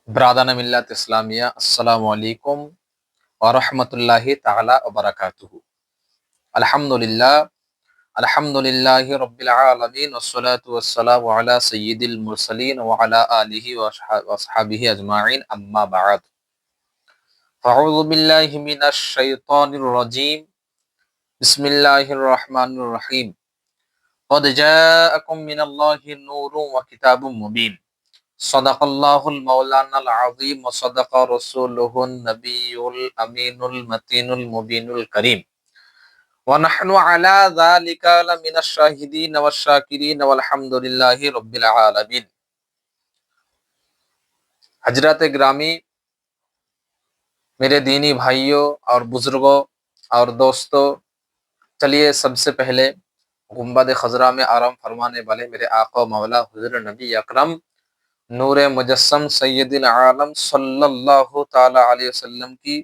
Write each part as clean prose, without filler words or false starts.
برادران ملت اسلامیہ، السلام علیکم ورحمۃ اللہ تعالی وبرکاتہ۔ الحمدللہ رب العالمین والصلاة والسلام علی سید المرسلین وعلی آلہ واصحابہ اجمعین، اما بعد فاعوذ باللہ من الشیطان الرجیم، بسم اللہ الرحمن الرحیم۔ قد جاءکم من اللہ نور وکتاب مبین، صدق اللہ المولانا العظیم وصدق رسولہ النبی الامین المتین المبین الکریم، ونحن علی ذلک لمن الشاہدین والشاکرین والحمد للہ رب العالمین۔ حضرات گرامی، میرے دینی بھائیوں اور بزرگوں اور دوستوں، چلیے سب سے پہلے گنبد خضرا میں آرام فرمانے والے میرے آقا و مولا حضرت نبی اکرم نور مجسم سید العالم صلی اللہ تعالی علیہ وسلم کی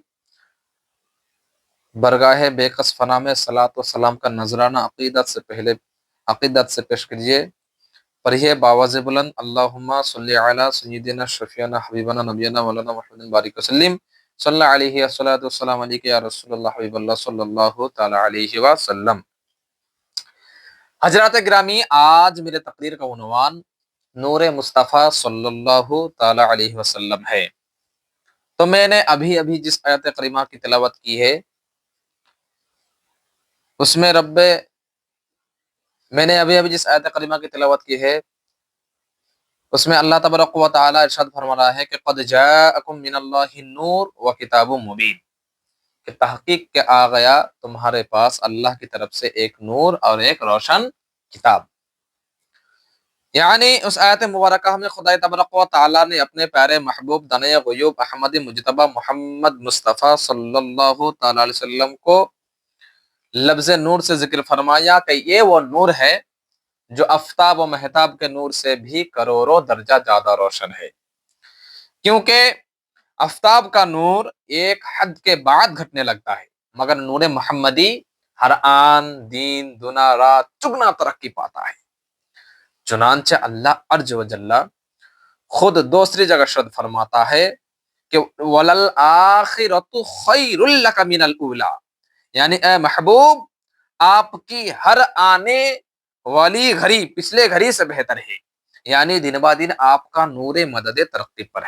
برگاہ بے کس فنا میں صلاۃ و سلام کا نذرانہ عقیدت سے پیش کیجیے۔ پڑھیے باواز بلند، اللہم صلی علی سیدنا شفیعنا حبیبنا نبینا مولانا محمد بارک وسلم، صلی اللہ علیہ الصلوۃ والسلام علیک یا رسول اللہ حبیب اللہ صلی اللہ تعالی علیہ وسلم۔ حضرات گرامی، آج میرے تقریر کا عنوان نور مصطفیٰ صلی اللہ تعالی علیہ وسلم ہے۔ تو میں نے ابھی جس آیت کریمہ کی تلاوت کی ہے، اس میں جس آیت کریمہ کی تلاوت کی ہے اس میں اللہ تبارک و تعالی ارشاد فرما رہا ہے کہ قد جاءکم من اللہ نور و کتاب مبین، کہ تحقیق کے آ گیا تمہارے پاس اللہ کی طرف سے ایک نور اور ایک روشن کتاب۔ یعنی اس آیت مبارکہ میں خدا تبارک و تعالی نے اپنے پیارے محبوب دانۂ غیوب احمد مجتبی محمد مصطفیٰ صلی اللہ تعالی علیہ وسلم کو لفظ نور سے ذکر فرمایا کہ یہ وہ نور ہے جو آفتاب و مہتاب کے نور سے بھی کروڑوں درجہ زیادہ روشن ہے، کیونکہ آفتاب کا نور ایک حد کے بعد گھٹنے لگتا ہے، مگر نور محمدی ہر آن دین دنا رات چگنا ترقی پاتا ہے۔ چنانچہ اللہ عز و جل خود دوسری جگہ شد فرماتا ہے کہ وَلَلْآخِرَةُ خَيْرٌ لَكَ مِنَ الْأُولَىٰ، یعنی اے محبوب آپ کی ہر آنے والی گھڑی پچھلے گھڑی سے بہتر ہے، یعنی دن با دن آپ کا نور مدد ترقی پر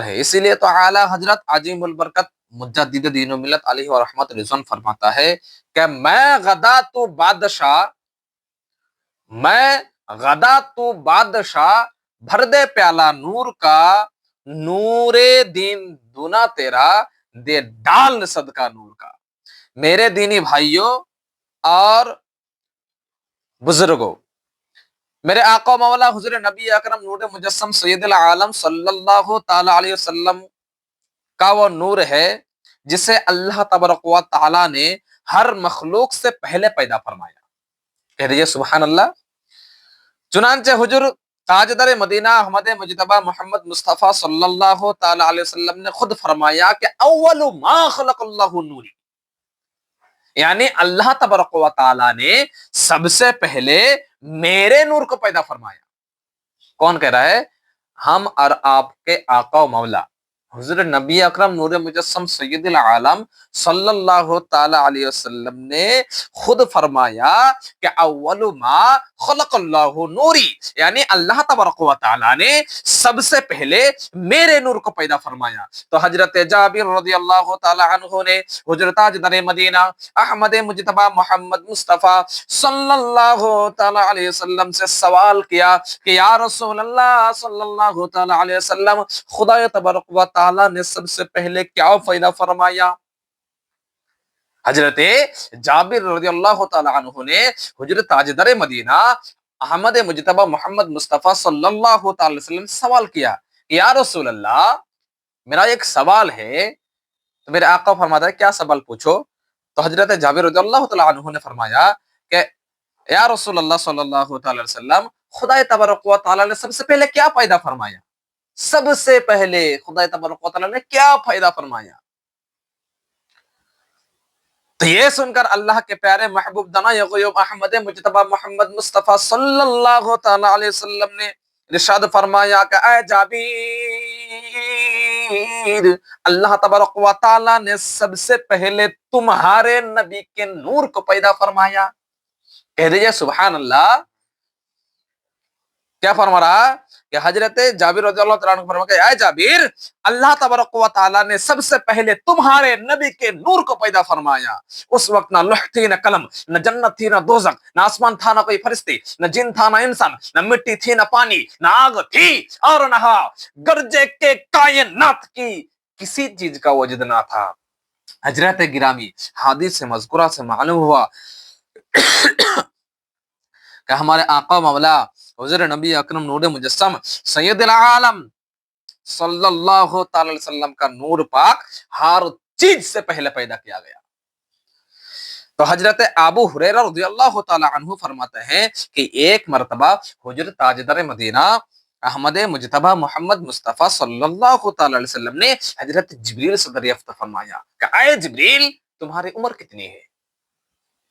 ہے۔ اسی لیے تو اعلیٰ حضرت عظیم البرکت مجدد دین و ملت علیہ ورحمت رضوان فرماتا ہے کہ میں غدا تو بادشاہ بھر دے پیالہ نور کا، نور دین دونا تیرا دے ڈال صدقہ نور کا۔ میرے دینی بھائیوں اور بزرگوں، میرے آقا مولا حضور نبی اکرم نور مجسم سید العالم صلی اللہ تعالی علیہ وسلم کا وہ نور ہے جسے اللہ تبارک و تعالی نے ہر مخلوق سے پہلے پیدا فرمایا۔ کہہ دیجئے سبحان اللہ۔ چنانچہ حضور تاجدار مدینہ احمد مجتبی محمد مصطفیٰ صلی اللہ تعالی علیہ وسلم نے خود فرمایا کہ اول ما خلق اللہ نوری، یعنی اللہ تبارک و تعالی نے سب سے پہلے میرے نور کو پیدا فرمایا۔ کون کہہ رہا ہے؟ ہم اور آپ کے آقا و مولا حضرت نبی اکرم نور مجسم سید العالم صلی اللہ تعالی علیہ وسلم نے خود فرمایا کہ اول ما خلق اللہ نوری، یعنی اللہ تبارک و تعالی نے سب سے پہلے میرے نور کو پیدا فرمایا۔ تو حضرت جابر رضی اللہ تعالی عنہ نے حضرت تاجدار مدینہ احمد مجتبی محمد مصطفیٰ صلی اللہ تعالی علیہ وسلم سے سوال کیا کہ یا رسول اللہ صلی اللہ تعالی علیہ وسلم، خدا تبارک و تعالی نے سب سے پہلے کیا پیدا فرمایا؟ حضرت جابر رضی اللہ تعالی عنہ نے حضرت تاجدار مدینہ احمد مجتبی محمد مصطفیٰ صلی اللہ تعالی وسلم سے سوال کیا کہ یا رسول اللہ، میرا ایک سوال ہے۔ تو میرے آقا فرماتا ہے کیا سوال پوچھو؟ تو حضرت جابر رضی اللہ تعالی عنہ نے فرمایا کہ یا رسول اللہ صلی اللہ تعالی وسلم، خدا تبارک و تعالی نے سب سے پہلے کیا پیدا فرمایا؟ سب سے پہلے خدا تبارک و تعالی نے کیا پیدا فرمایا؟ تو یہ سن کر اللہ کے پیارے محبوب دانۂ غیوب احمد مجتبی محمد مصطفیٰ صلی اللہ تعالی علیہ وسلم نے ارشاد فرمایا کہ اے جابیر، اللہ تبارک و تعالی نے سب سے پہلے تمہارے نبی کے نور کو پیدا فرمایا. کہہ دیجئے سبحان اللہ. کیا فرما رہا کہ حضرت جابر رضی اللہ تعالیٰ عنہ فرما کہ اے جابر، اللہ تبارک و تعالیٰ نے سب سے پہلے تمہارے نبی کے نور کو پیدا فرمایا. اس وقت نہ لوح تھی، نہ قلم، نہ جنت تھی، نہ دوزخ، نہ آسمان تھا، نہ کوئی فرشتے، نہ جن تھا، نہ انسان، نہ مٹی تھی، نہ پانی، نہ آگ تھی، اور نہ گرجے کے کائنات کی کسی چیز کا وجود نہ تھا. حضرت گرامی، حدیث سے مذکورہ سے معلوم ہوا کہ ہمارے آقا مولا حضور نبی اکرم نور مجسم سید العالم صلی اللہ تعالی علیہ وسلم کا نور پاک ہر چیز سے پہلے پیدا کیا گیا. تو حضرت ابو ہریرہ رضی اللہ تعالی عنہ فرماتے ہیں کہ ایک مرتبہ حضور تاجدار مدینہ احمد مجتبی محمد مصطفیٰ صلی اللہ تعالی علیہ وسلم نے حضرت جبریل سے دریافت فرمایا کہ اے جبریل، تمہاری عمر کتنی ہے؟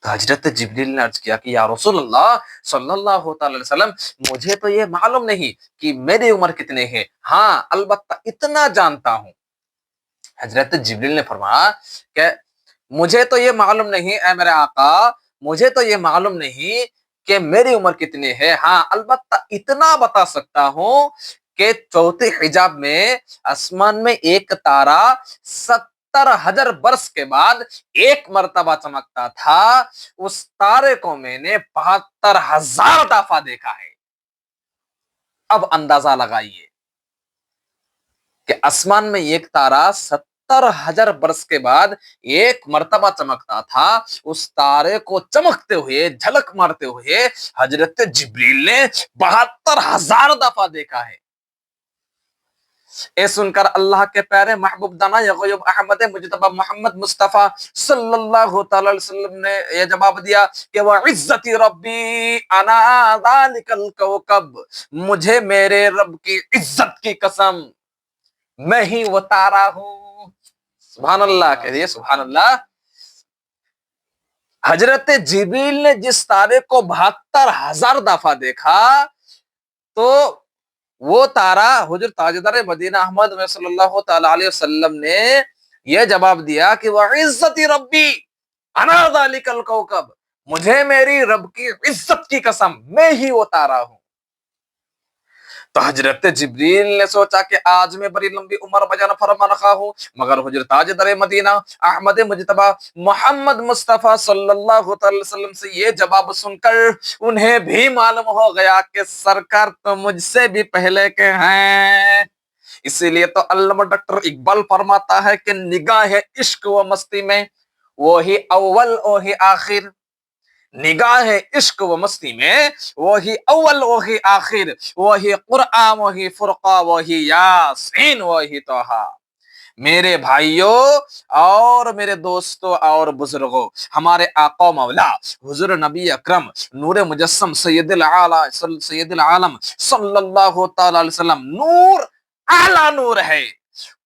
تو حضرت جبریل نے عرض کیا کہ یا رسول اللہ صلی اللہ تعالی علیہ وسلم، مجھے تو یہ معلوم نہیں کہ میری عمر کتنے ہے، ہاں البتہ اتنا جانتا ہوں. حضرت جبریل نے فرمایا کہ مجھے تو یہ معلوم نہیں اے میرے آقا، مجھے تو یہ معلوم نہیں کہ میری عمر کتنی ہے، ہاں البتہ اتنا بتا سکتا ہوں کہ چوتھے حجاب میں آسمان میں ایک تارا 70,000 برس کے بعد ایک مرتبہ چمکتا تھا. اس تارے کو میں نے 72,000 دفعہ دیکھا ہے. اب اندازہ لگائیے کہ آسمان میں ایک تارا 70,000 برس کے بعد ایک مرتبہ چمکتا تھا. اس تارے کو چمکتے ہوئے، جھلک مارتے ہوئے حضرت جبریل نے 72,000 دفعہ دیکھا ہے. اے سن کر اللہ کے پیارے محبوب دانا یعقوب احمد مجتبی محمد مصطفیٰ صلی اللہ تعالی علیہ وسلم نے یہ جواب دیا کہ وعزتی ربی انا ذالک الکوکب، مجھے میرے رب کی عزت کی قسم میں ہی وہ تارا ہوں. سبحان اللہ کہیے سبحان اللہ. حضرت جبریل نے جس تارے کو 72,000 دفعہ دیکھا تو وہ تارا حضور تاجدار مدینہ احمد صلی اللہ تعالی علیہ وسلم نے یہ جواب دیا کہ وعزتی ربی انا ذالک الکوکب، مجھے میری رب کی عزت کی قسم میں ہی وہ تارا ہوں. تو حضرت جبریل نے سوچا کہ آج میں بڑی لمبی عمر بیان فرما رہا ہوں، مگر حضور تاجدار مدینہ احمد مجتبی محمد مصطفیٰ صلی اللہ علیہ وسلم سے یہ جواب سن کر انہیں بھی معلوم ہو گیا کہ سرکار تو مجھ سے بھی پہلے کے ہیں. اسی لیے تو علامہ ڈاکٹر اقبال فرماتا ہے کہ نگاہ عشق و مستی میں وہی اول وہی آخر، نگاہ عشق و مستی میں وہی اول وہی آخر، وہی قرآن وہی فرقہ وہی یاسین وہی توحا. میرے بھائیوں اور میرے دوستوں اور بزرگوں، ہمارے آقا مولا حضور نبی اکرم نور مجسم سید العالم صلی اللہ تعالی علیہ وسلم نور، اعلیٰ نور ہے.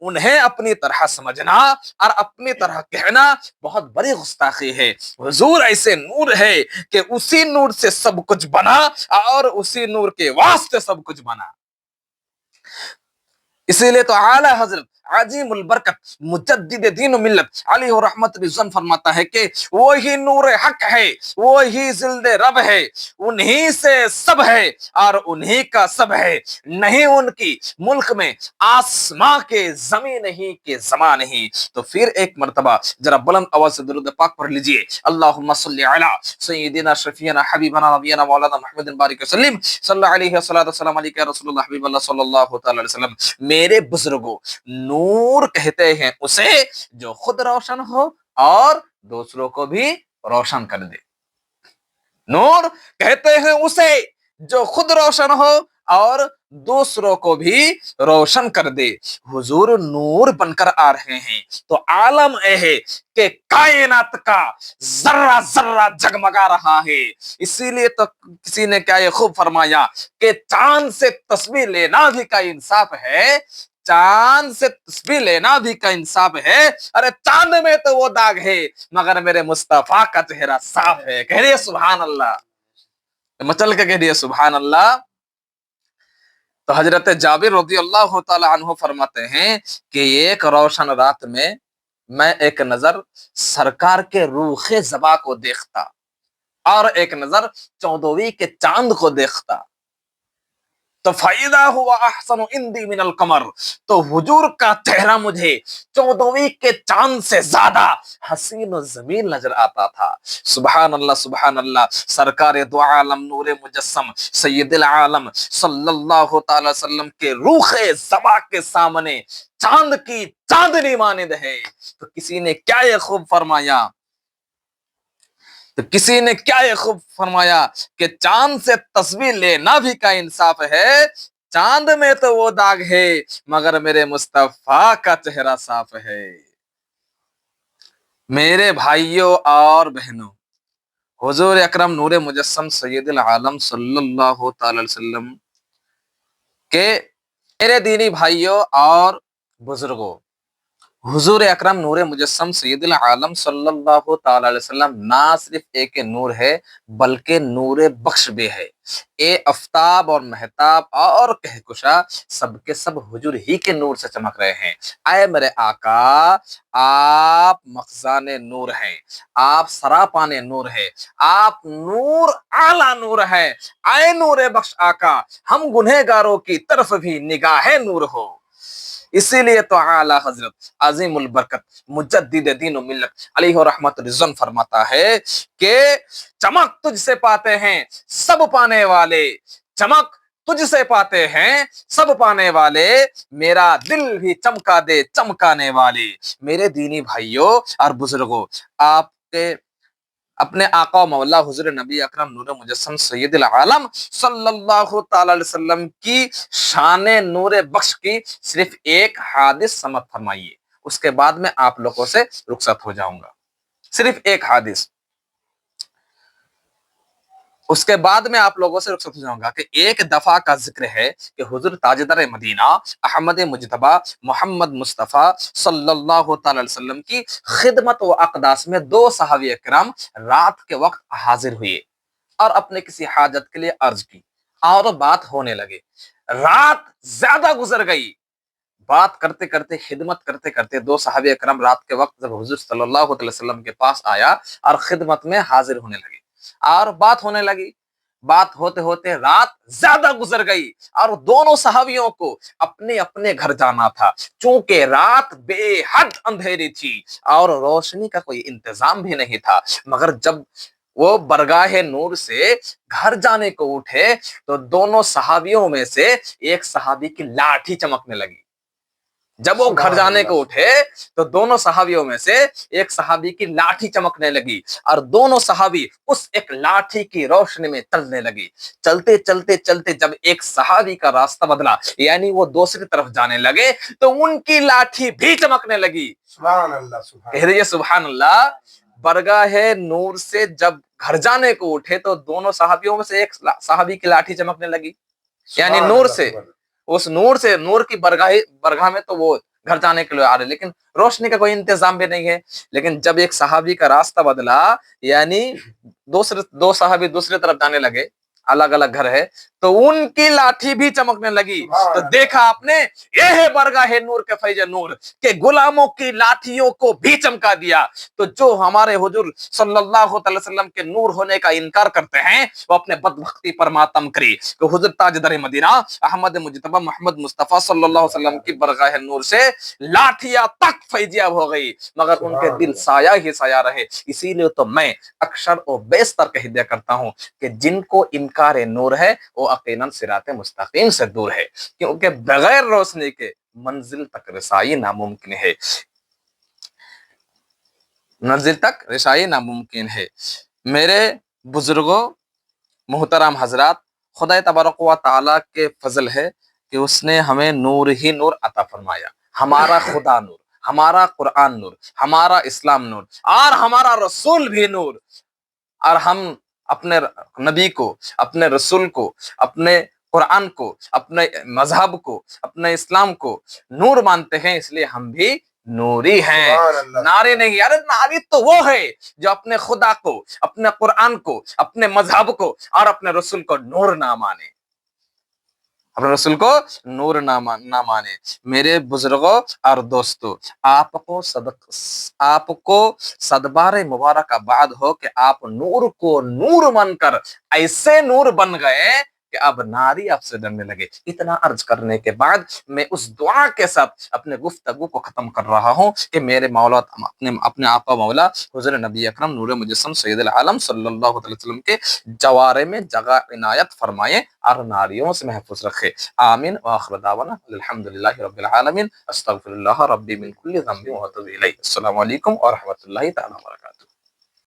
انہیں اپنی طرح سمجھنا اور اپنی طرح کہنا بہت بڑی گستاخی ہے. حضور ایسے نور ہے کہ اسی نور سے سب کچھ بنا اور اسی نور کے واسطے سب کچھ بنا. اسی لیے تو اعلی حضرت عظیم البرکت مجدد دین و ملت علیہ رحمت رضوان فرماتا ہے کہ وہی نور حق ہے، وہی زلد رب ہے، انہی سے سب ہے اور انہی کا سب ہے، نہیں ان کی ملک میں آسماں کے زمین نہیں کہ زمان نہیں. تو پھر ایک مرتبہ ذرا بلند آواز سے درود پاک پڑھ لیجئے. اللہم صلی علی سیدنا شفیعنا حبیبنا نبینا مولانا محمد بارک وسلم صلی اللہ علیہ وسلم علیہ رسول اللہ حبیب اللہ صلی اللہ تعالی علیہ وسلم. میرے بزرگوں، نور کہتے ہیں اسے جو خود روشن ہو اور دوسروں کو بھی روشن کر دے. نور کہتے ہیں اسے جو خود روشن ہو اور دوسروں کو بھی روشن کر دے. حضور نور بن کر آ رہے ہیں تو عالم ہے کہ کائنات کا ذرہ ذرہ جگمگا رہا ہے. اسی لیے تو کسی نے کیا یہ خوب فرمایا کہ چاند سے تسبیح لینا بھی کا انصاف ہے، چاند سے تسبیح لینا بھی کا انصاف ہے. ارے چاند میں تو وہ داغ ہے مگر میرے مصطفیٰ کا چہرہ صاف ہے. کہہ رہے سبحان اللہ، مچل کے کہہ رہے سبحان اللہ. تو حضرت جابر رضی اللہ تعالی عنہ فرماتے ہیں کہ ایک روشن رات میں ایک نظر سرکار کے روخ زبا کو دیکھتا اور ایک نظر 14ویں کے چاند کو دیکھتا، تو فائدہ ہوا احسن عندی من القمر، تو حضور کا چہرہ مجھے 14ویں کے چاند سے زیادہ حسین و جمیل نظر آتا تھا۔ سبحان اللہ سبحان اللہ، سرکار دو عالم نور مجسم سید العالم صلی اللہ تعالی وسلم کے روخ زبا کے سامنے چاند کی چاندنی مانند ہے، تو کسی نے کیا یہ خوب فرمایا، تو کسی نے کیا یہ خوب فرمایا کہ چاند سے تصویر لینا بھی کا انصاف ہے، چاند میں تو وہ داغ ہے مگر میرے مصطفیٰ کا چہرہ صاف ہے۔ میرے بھائیوں اور بہنوں، حضور اکرم نور مجسم سید العالم صلی اللہ تعالی علیہ وسلم کے میرے دینی بھائیوں اور بزرگوں، حضور اکرم نور مجسم سید العالم صلی اللہ تعالی علیہ وسلم نہ صرف ایک نور ہے بلکہ نور بخش بھی ہے۔ اے آفتاب اور مہتاب اور کہکشا سب کے سب حضور ہی کے نور سے چمک رہے ہیں۔ اے میرے آقا، آپ مخزان نور ہیں، آپ سراپان نور ہے، آپ نور اعلی نور ہے۔ اے نور بخش آقا، ہم گنہگاروں کی طرف بھی نگاہ نور ہو۔ اسی لیے تو اعلی حضرت عظیم البرکت مجدد دین و ملت علیہ رحمت رضوان فرماتا ہے کہ چمک تجھ سے پاتے ہیں سب پانے والے، چمک تجھ سے پاتے ہیں سب پانے والے، میرا دل بھی چمکا دے چمکانے والے۔ میرے دینی بھائیوں اور بزرگوں، آپ کے اپنے آقا و مولا حضور نبی اکرم نور مجسم سید العالم صلی اللہ تعالی علیہ وسلم کی شان نور بخش کی صرف ایک حادث سمجھ فرمائیے، اس کے بعد میں آپ لوگوں سے رخصت ہو جاؤں گا۔ صرف ایک حادث، اس کے بعد میں آپ لوگوں سے رخصت ہو جاؤں گا کہ ایک دفعہ کا ذکر ہے کہ حضور تاجدار مدینہ احمد مجتبی محمد مصطفیٰ صلی اللہ تعالی علیہ وسلم کی خدمت و اقداس میں دو صحابہ کرام رات کے وقت حاضر ہوئے اور اپنے کسی حاجت کے لیے عرض کی اور بات ہونے لگے۔ رات زیادہ گزر گئی، بات کرتے کرتے خدمت کرتے کرتے دو صحابہ کرام رات کے وقت جب حضور صلی اللہ علیہ وسلم کے پاس آیا اور خدمت میں حاضر ہونے لگے اور بات ہونے لگی، بات ہوتے ہوتے رات زیادہ گزر گئی اور دونوں صحابیوں کو اپنے اپنے گھر جانا تھا، چونکہ رات بے حد اندھیری تھی اور روشنی کا کوئی انتظام بھی نہیں تھا۔ مگر جب وہ برگاہ نور سے گھر جانے کو اٹھے تو دونوں صحابیوں میں سے ایک صحابی کی لاٹھی چمکنے لگی۔ جب وہ گھر جانے کو اٹھے تو دونوں صحابیوں میں سے ایک صحابی کی لاٹھی چمکنے لگی اور دونوں صحابی اس ایک لاٹھی کی روشنی میں چلنے لگی۔ چلتے چلتے چلتے جب ایک صحابی کا راستہ بدلا، یعنی وہ دوسری طرف جانے لگے، تو ان کی لاٹھی بھی چمکنے لگی۔ سبحان اللہ، کہہ رہیے سبحان اللہ۔ برگاہ نور سے جب گھر جانے کو اٹھے تو دونوں صحابیوں میں سے ایک صحابی کی لاٹھی چمکنے لگی، یعنی نور سے، اس نور سے، نور کی برگاہ میں تو وہ گھر جانے کے لیے آ رہے، لیکن روشنی کا کوئی انتظام بھی نہیں ہے۔ لیکن جب ایک صحابی کا راستہ بدلا، یعنی دو صحابی دوسری طرف جانے لگے، الگ الگ گھر ہے، تو ان کی لاٹھی بھی چمکنے لگی۔ تو دیکھا آپ نے، یہ ہے برگاہ نور کے فیض نور کہ غلاموں کی لاٹھیوں کو بھی چمکا دیا۔ تو جو ہمارے حضور صلی اللہ علیہ وسلم کے نور ہونے کا انکار کرتے ہیں وہ اپنے بدبختی پر ماتم کری کہ حضور تاجدار مدینہ احمد مجتبی محمد مصطفیٰ صلی اللہ علیہ وسلم کی برگاہ نور سے لاٹھیاں تک فیضیاب ہو گئی مگر ان کے دل سایہ ہی سایہ رہے۔ اسی لیے تو میں اکثر و بیشتر کہہ دیا کرتا ہوں کہ جن کو انکار نور ہے وہ یقیناً صراط مستقیم سے دور ہے، کیونکہ بغیر روشنی کے منزل تک رسائی ناممکن ہے، منزل تک رسائی ناممکن ہے۔ میرے بزرگوں، محترم حضرات، خدا تبارک و تعالیٰ کے فضل ہے کہ اس نے ہمیں نور ہی نور عطا فرمایا، ہمارا خدا نور، ہمارا قرآن نور، ہمارا اسلام نور اور ہمارا رسول بھی نور، اور ہم اپنے نبی کو، اپنے رسول کو، اپنے قرآن کو، اپنے مذہب کو، اپنے اسلام کو نور مانتے ہیں، اس لیے ہم بھی نوری ہیں۔ ناری نہیں، ارے ناری تو وہ ہے جو اپنے خدا کو، اپنے قرآن کو، اپنے مذہب کو اور اپنے رسول کو نور نہ مانے۔ اپنے رسول کو نور نہ مانے۔ میرے بزرگوں اور دوستو، آپ کو صدبار مبارکباد ہو کہ آپ نور کو نور مان کر ایسے نور بن گئے کہ اب ناری آپ سے ڈرنے لگے۔ اتنا عرض کرنے کے بعد میں اس دعا کے ساتھ اپنے گفتگو کو ختم کر رہا ہوں کہ میرے مولا اپنے آقا مولا حضور نبی اکرم نور مجسم سید العالم صلی اللہ علیہ وسلم کے جوارے میں جگہ عنایت فرمائے اور ناریوں سے محفوظ رکھے۔ آمین وآخر دعوانا الحمدللہ رب العالمین، استغفر اللہ ربی من کل ذنب واتوب الیہ۔ السلام علیکم ورحمۃ اللہ تعالی وبرکاتہ۔